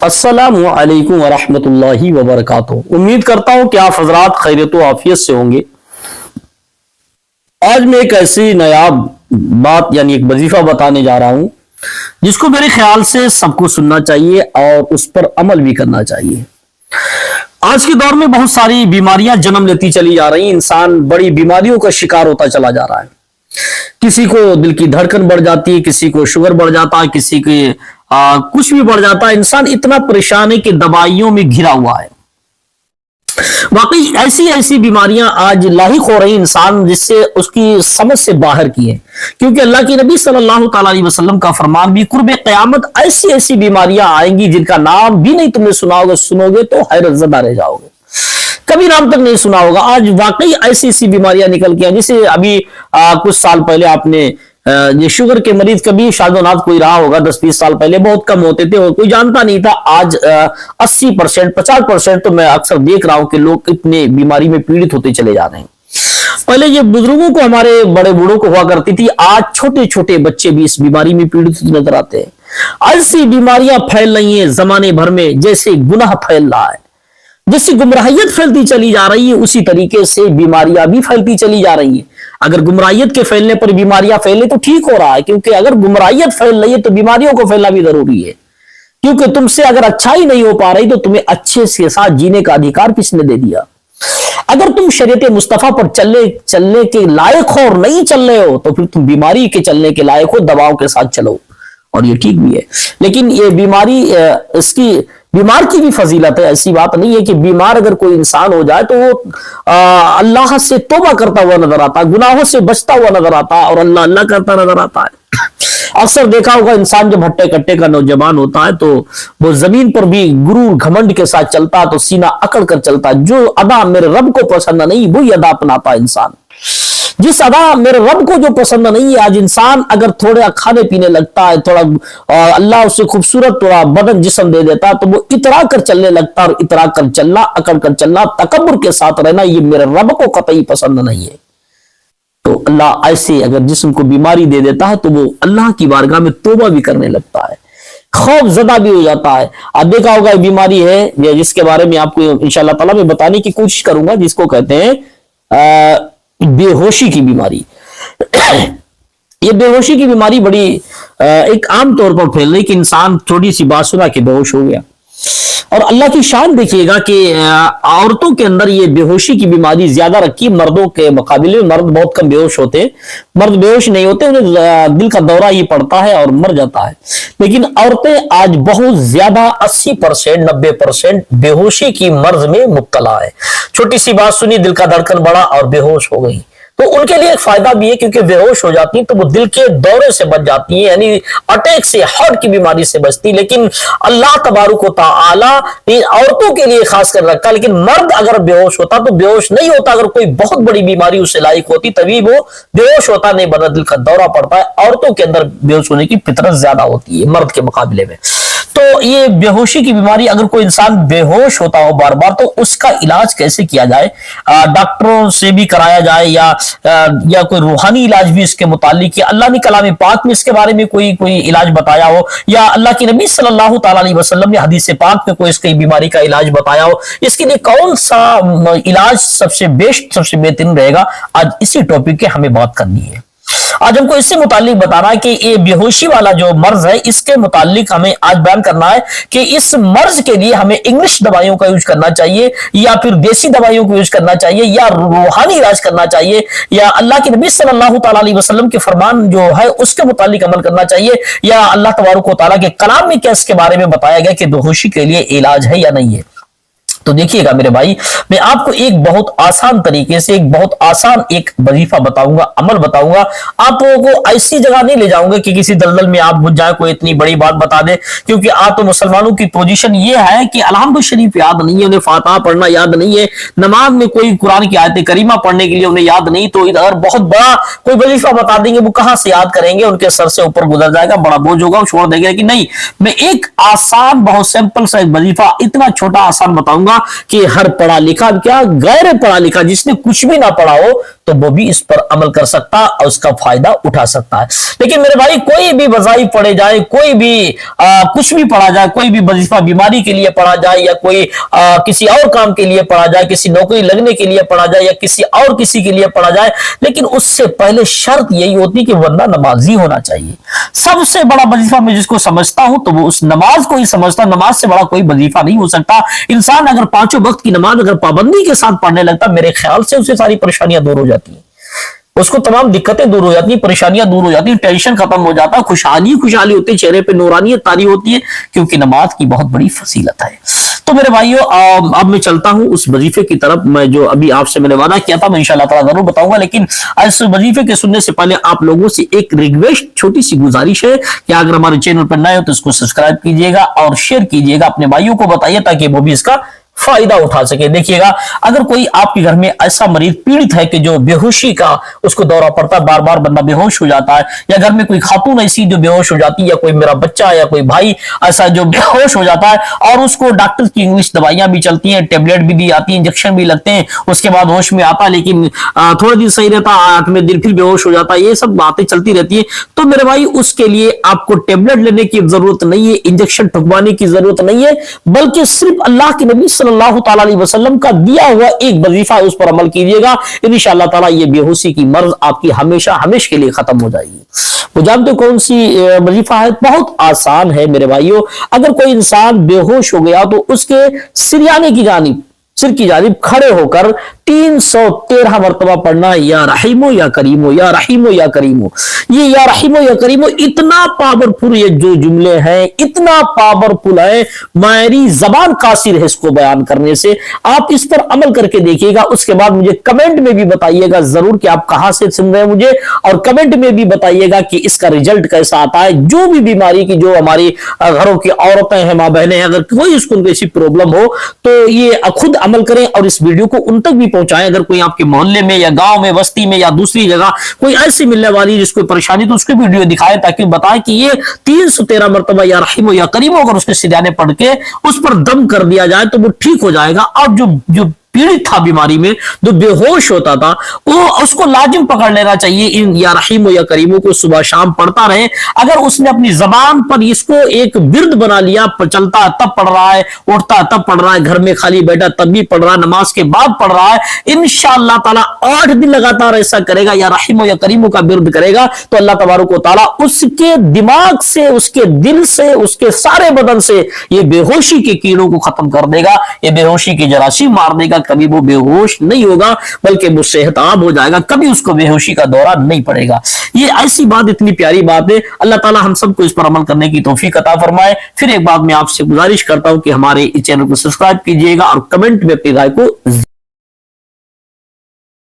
अस्सलाम वालेकुम वरहमतुल्लाहि वबरकातुहू। उम्मीद करता हूं कि आप हजरात खैरियत व आफियत से होंगे। आज मैं एक ऐसी नायाब बात यानी एक वजीफा बताने जा रहा हूं जिसको मेरे ख्याल से सबको सुनना चाहिए और उस पर अमल भी करना चाहिए। आज के दौर में बहुत सारी बीमारियां जन्म लेती चली जा रही, इंसान बड़ी बीमारियों का शिकार होता चला जा रहा है। किसी को दिल की धड़कन बढ़ जाती है, किसी को शुगर बढ़ जाता है, किसी के कुछ भी बढ़ जाता है। इंसान इतना परेशान है कि दवाइयों में घिरा हुआ है। वाकई ऐसी ऐसी बीमारियां आज लाहिक हो रही इंसान जिससे उसकी समझ से बाहर की है, क्योंकि अल्लाह के नबी सल्लल्लाहु अलैहि वसल्लम का फरमान भी कुर्बे क़यामत ऐसी ऐसी बीमारियां आएंगी जिनका नाम भी नहीं तुमने सुना होगा, सुनोगे तो हैरत ज़दा रह जाओगे, कभी नाम तक नहीं सुना होगा। आज वाकई ऐसी ऐसी बीमारियां निकल के, जैसे अभी कुछ साल पहले आपने ये शुगर के मरीज कभी शादोनाथ कोई रहा होगा, 10-20 साल पहले बहुत कम होते थे और कोई जानता नहीं था। आज 80% 50% तो मैं अक्सर देख रहा हूं कि लोग इतने बीमारी में पीड़ित होते चले जा रहे हैं। पहले ये बुजुर्गों को, हमारे बड़े बूढ़ों को हुआ करती थी, आज छोटे छोटे बच्चे भी इस बीमारी में पीड़ित नजर आते हैं। ऐसी बीमारियां फैल रही हैं जमाने भर में जैसे गुनाह फैल रहा है, जैसे गुमराहियत फैलती चली जा रही है, उसी तरीके से बीमारियां भी फैलती चली जा रही है। अगर गुमराहियत के फैलने पर बीमारियां फैले तो ठीक हो रहा है, क्योंकि अगर गुमराहियत फैल रही है तो बीमारियों को फैलना भी जरूरी है। क्योंकि तुमसे अगर अच्छाई नहीं हो पा रही तो तुम्हें अच्छे के साथ जीने का अधिकार किसने दे दिया? अगर तुम शरीयत मुस्तफा पर चलने के लायक हो और नहीं चल रहे हो तो फिर तुम बीमारी के चलने के लायक हो, दवाओं के साथ चलो, और ये ठीक भी है। लेकिन ये बीमारी, इसकी बीमार की भी फजीलत है। ऐसी बात नहीं है कि बीमार अगर कोई इंसान हो जाए तो वो अल्लाह से तौबा करता हुआ नजर आता है, गुनाहों से बचता हुआ नजर आता है और अल्लाह अल्लाह करता नजर आता है। अक्सर देखा होगा, इंसान जब हट्टे कट्टे का नौजवान होता है तो वो जमीन पर भी गुरूर घमंड के साथ चलता है, तो सीना अकड़ कर चलता है। जो अदा मेरे रब को पसंद नहीं वही अदा अपनाता है इंसान। जिस अदा मेरे रब को जो पसंद नहीं है, आज इंसान अगर थोड़ा खाने पीने लगता है, थोड़ा अल्लाह उसे खूबसूरत थोड़ा बदन जिस्म दे देता है तो वो इतरा कर चलने लगता है, और इतरा कर चलना, अकड़ कर चलना, तकब्बुर के साथ रहना, ये मेरे रब को कतई पसंद नहीं है। तो अल्लाह ऐसे अगर जिस्म को बीमारी दे देता है तो वो अल्लाह की बारगाह में तौबा भी करने लगता है, खौफ ज़दा भी हो जाता है। आप देखा होगा बीमारी है जिसके बारे में आपको इंशाअल्लाह ताला मैं बताने की कोशिश करूंगा, जिसको कहते हैं बेहोशी की बीमारी। ये बेहोशी की बीमारी बड़ी एक आम तौर पर फैल रही कि इंसान छोटी सी बात सुना के बेहोश हो गया। और अल्लाह की शान देखिएगा कि औरतों के अंदर ये बेहोशी की बीमारी ज्यादा रखी, मर्दों के मुकाबले में मर्द बहुत कम बेहोश होते हैं। मर्द बेहोश नहीं होते, उन्हें दिल का दौरा ही पड़ता है और मर जाता है। लेकिन औरतें आज बहुत ज्यादा 80% 90% बेहोशी की मर्ज में मुब्तला है। छोटी सी बात सुनी, दिल का धड़कन बढ़ा और बेहोश हो गई। तो उनके लिए एक फायदा भी है, क्योंकि बेहोश हो जाती है तो वो दिल के दौरे से बच जाती है, यानी अटैक से, हार्ट की बीमारी से बचती। लेकिन अल्लाह तबारक व तआला इन औरतों के लिए खास कर रखा। लेकिन मर्द अगर बेहोश होता तो बेहोश नहीं होता, अगर कोई बहुत बड़ी बीमारी उससे लायक होती तभी वो बेहोश होता, नहीं बना दिल का दौरा पड़ता है। औरतों के अंदर बेहोश होने की फितरत ज्यादा होती है मर्द के मुकाबले में। तो ये बेहोशी की बीमारी, अगर कोई इंसान बेहोश होता हो बार बार तो उसका इलाज कैसे किया जाए? डॉक्टरों से भी कराया जाए या कोई रूहानी इलाज भी इसके मुतालिक, या अल्लाह ने कलाम पाक में इसके बारे में कोई इलाज बताया हो, या अल्लाह के नबी सल्लल्लाहु अलैहि वसल्लम ने हदीस पाक में कोई इसकी बीमारी का इलाज बताया हो, इसके लिए कौन सा इलाज सबसे बेस्ट, सबसे बेहतरीन रहेगा? आज इसी टॉपिक के हमें बात करनी है। आज हमको इससे मुतालिक बताना है कि ये बेहोशी वाला जो मर्ज है, इसके मुतालिक हमें आज बयान करना है कि इस मर्ज के लिए हमें इंग्लिश दवाइयों का यूज करना चाहिए, या फिर देसी दवाइयों को यूज करना चाहिए, या रूहानी इलाज करना चाहिए, या अल्लाह के नबी सल्लल्लाहु अलैहि वसल्लम के फरमान जो है उसके मुतालिक अमल करना चाहिए, या अल्लाह तबारक व तआला के कलाम में क्या इसके बारे में बताया गया कि बेहोशी के लिए इलाज है या नहीं है। तो देखिएगा मेरे भाई, मैं आपको एक बहुत आसान तरीके से, एक बहुत आसान एक वजीफा बताऊंगा, अमल बताऊंगा। आप लोगों को ऐसी जगह नहीं ले जाऊंगा कि किसी दलदल में आप बुझ जाए, कोई इतनी बड़ी बात बता दे, क्योंकि आप तो मुसलमानों की पोजीशन ये है कि अलहम्दुलिल्लाह शरीफ याद नहीं है, उन्हें फातिहा पढ़ना याद नहीं है, नमाज में कोई कुरान की आयत करीमा पढ़ने के लिए उन्हें याद नहीं, तो इधर बहुत बड़ा कोई वजीफा बता देंगे, वो कहां से याद करेंगे? उनके सर से ऊपर गुजर जाएगा, बड़ा बोझ होगा, छोड़ देंगे। कि नहीं, मैं एक आसान, बहुत सिंपल सा वजीफा, इतना छोटा आसान बताऊंगा کہا کہ ہر پڑھا لکھا کیا غیر پڑھا لکھا جس نے کچھ بھی نہ پڑھا ہو تو وہ بھی اس پر عمل کر سکتا اور اس کا فائدہ اٹھا سکتا ہے. لیکن میرے بھائی کوئی بھی وظائف پڑھے جائے, کوئی بھی کچھ بھی پڑھا جائے, کوئی بھی وظیفہ بیماری کے لیے پڑھا جائے یا کوئی کسی اور کام کے لیے پڑھا جائے, کسی نوکری لگنے کے لیے پڑھا جائے یا کسی کے لیے پڑھا جائے, لیکن اس سے پہلے شرط یہی ہوتی کہ بندہ نمازی ہونا چاہیے. سب سے بڑا وظیفہ میں جس کو سمجھتا ہوں تو وہ اس نماز کو ہی سمجھتا. نماز سے بڑا کوئی وظیفہ نہیں ہو سکتا. انسان اگر پانچوں وقت کی نماز اگر پابندی کے ساتھ پڑھنے لگتا, میرے خیال سے اسے ساری پریشانیاں دور ہو جاتی ہیں, اس کو تمام دقتیں دور ہو جاتی ہیں, پریشانیاں دور ہو جاتی ہیں, ٹینشن ختم ہو جاتا ہے, خوشحالی ہوتی ہے, چہرے پہ نورانیت طاری ہوتی ہے, کیونکہ نماز کی بہت بڑی فضیلت ہے. تو میرے بھائیوں اب میں چلتا ہوں اس وظیفے کی طرف. میں جو ابھی آپ سے میں نے وعدہ کیا تھا میں انشاءاللہ تعالیٰ ضرور بتاؤں گا, لیکن اس وظیفے کے سننے سے پہلے آپ لوگوں سے ایک ریکویسٹ, چھوٹی سی گزارش ہے کہ اگر ہمارے چینل پر نئے ہو تو اس کو سبسکرائب کیجیے گا اور شیئر کیجیے گا, اپنے بھائیوں کو بتائیے تاکہ وہ بھی اس کا فائدہ اٹھا سکے. دیکھیے گا اگر کوئی آپ کے گھر میں ایسا مریض پیڑت ہے کہ جو بے ہوشی کا اس کو دورہ پڑتا ہے, بار بار بندہ بے ہوش ہو جاتا ہے, یا گھر میں کوئی خاتون ایسی جو بے ہوش ہو جاتی ہے, یا کوئی میرا بچہ یا کوئی بھائی ایسا جو بے ہوش ہو جاتا ہے اور اس کو ڈاکٹر کی انگلش دوائیاں بھی چلتی ہیں, ٹیبلٹ بھی دی آتی ہیں, انجیکشن بھی لگتے ہیں, اس کے بعد ہوش میں آتا ہے لیکن تھوڑے دن صحیح رہتا ہے, 8 میں دن پھر بے ہوش ہو جاتا ہے, یہ سب باتیں چلتی رہتی ہیں. تو میرے بھائی اس کے لیے آپ کو ٹیبلٹ لینے کی ضرورت نہیں ہے, انجیکشن ٹھکوانے کی ضرورت نہیں ہے, بلکہ صرف اللہ کے نبی صلی اللہ تعالی علیہ وسلم کا دیا ہوا ایک وظیفہ اس پر عمل کیجیے گا. انشاءاللہ تعالی یہ بے ہوشی کی مرض آپ کی ہمیشہ کے لیے ختم ہو جائے گی. وہ جانتے کون سی وظیفہ ہے؟ بہت آسان ہے میرے بھائیوں. اگر کوئی انسان بے ہوش ہو گیا تو اس کے سریانے کی جانب کھڑے ہو کر 313 مرتبہ پڑھنا یا رحیمو یا کریمو, یا رحیمو یا کریمو. یہ یا رحیمو یا کریمو اتنا پاورفل, یہ جو جملے ہیں اتنا پاورفل ہے, میری زبان قاصر ہے اس کو بیان کرنے سے. آپ اس پر عمل کر کے دیکھیے گا, اس کے بعد مجھے کمنٹ میں بھی بتائیے گا ضرور کہ آپ کہاں سے سن رہے ہیں مجھے, اور کمنٹ میں بھی بتائیے گا کہ اس کا ریزلٹ کیسا آتا ہے. جو بھی بیماری کی, جو ہماری گھروں کی عورتیں ہیں, ماں بہنیں ہیں, اگر کوئی اس کو ایسی پرابلم ہو تو یہ خود عمل کریں اور اس ویڈیو کو ان تک بھی پہنچائیں. اگر کوئی آپ کے محلے میں یا گاؤں میں, بستی میں یا دوسری جگہ کوئی ایسی ملنے والی جس کو پریشانی, تو اس کو ویڈیو دکھائے تاکہ بتائیں کہ یہ 313 مرتبہ یا رحیمو یا کریمو اگر اس کے سریانے پڑھ کے اس پر دم کر دیا جائے تو وہ ٹھیک ہو جائے گا. اور جو پیڑت تھا بیماری میں, جو بے ہوش ہوتا تھا, وہ اس کو لازم پکڑ لینا چاہیے. ان یا رحیمو یا کریمو کو صبح شام پڑھتا رہے. اگر اس نے اپنی زبان پر اس کو ایک ورد بنا لیا, چلتا ہے تب پڑھ رہا ہے, اٹھتا ہے تب پڑھ رہا ہے, گھر میں خالی بیٹھا تب بھی پڑھ رہا ہے, نماز کے بعد پڑھ رہا ہے, انشاءاللہ تعالی 8 دن لگاتار ایسا کرے گا, یا رحیمو یا کریمو کا ورد کرے گا, تو اللہ تبارک و تعالی اس کے دماغ سے, اس کے دل سے, اس کے سارے بدن سے یہ بے ہوشی کے کیڑوں کو ختم کر دے گا, یہ بے ہوشی کے جراثیم مار دے گا. کبھی وہ بے ہوش نہیں ہوگا بلکہ وہ صحت یاب ہو جائے گا, کبھی اس کو بے ہوشی کا دورہ نہیں پڑے گا. یہ ایسی بات, اتنی پیاری بات ہے. اللہ تعالی ہم سب کو اس پر عمل کرنے کی توفیق عطا فرمائے. پھر ایک بات میں آپ سے گزارش کرتا ہوں کہ ہمارے اس چینل کو سبسکرائب کیجیے گا اور کمنٹ میں اپنی رائے کو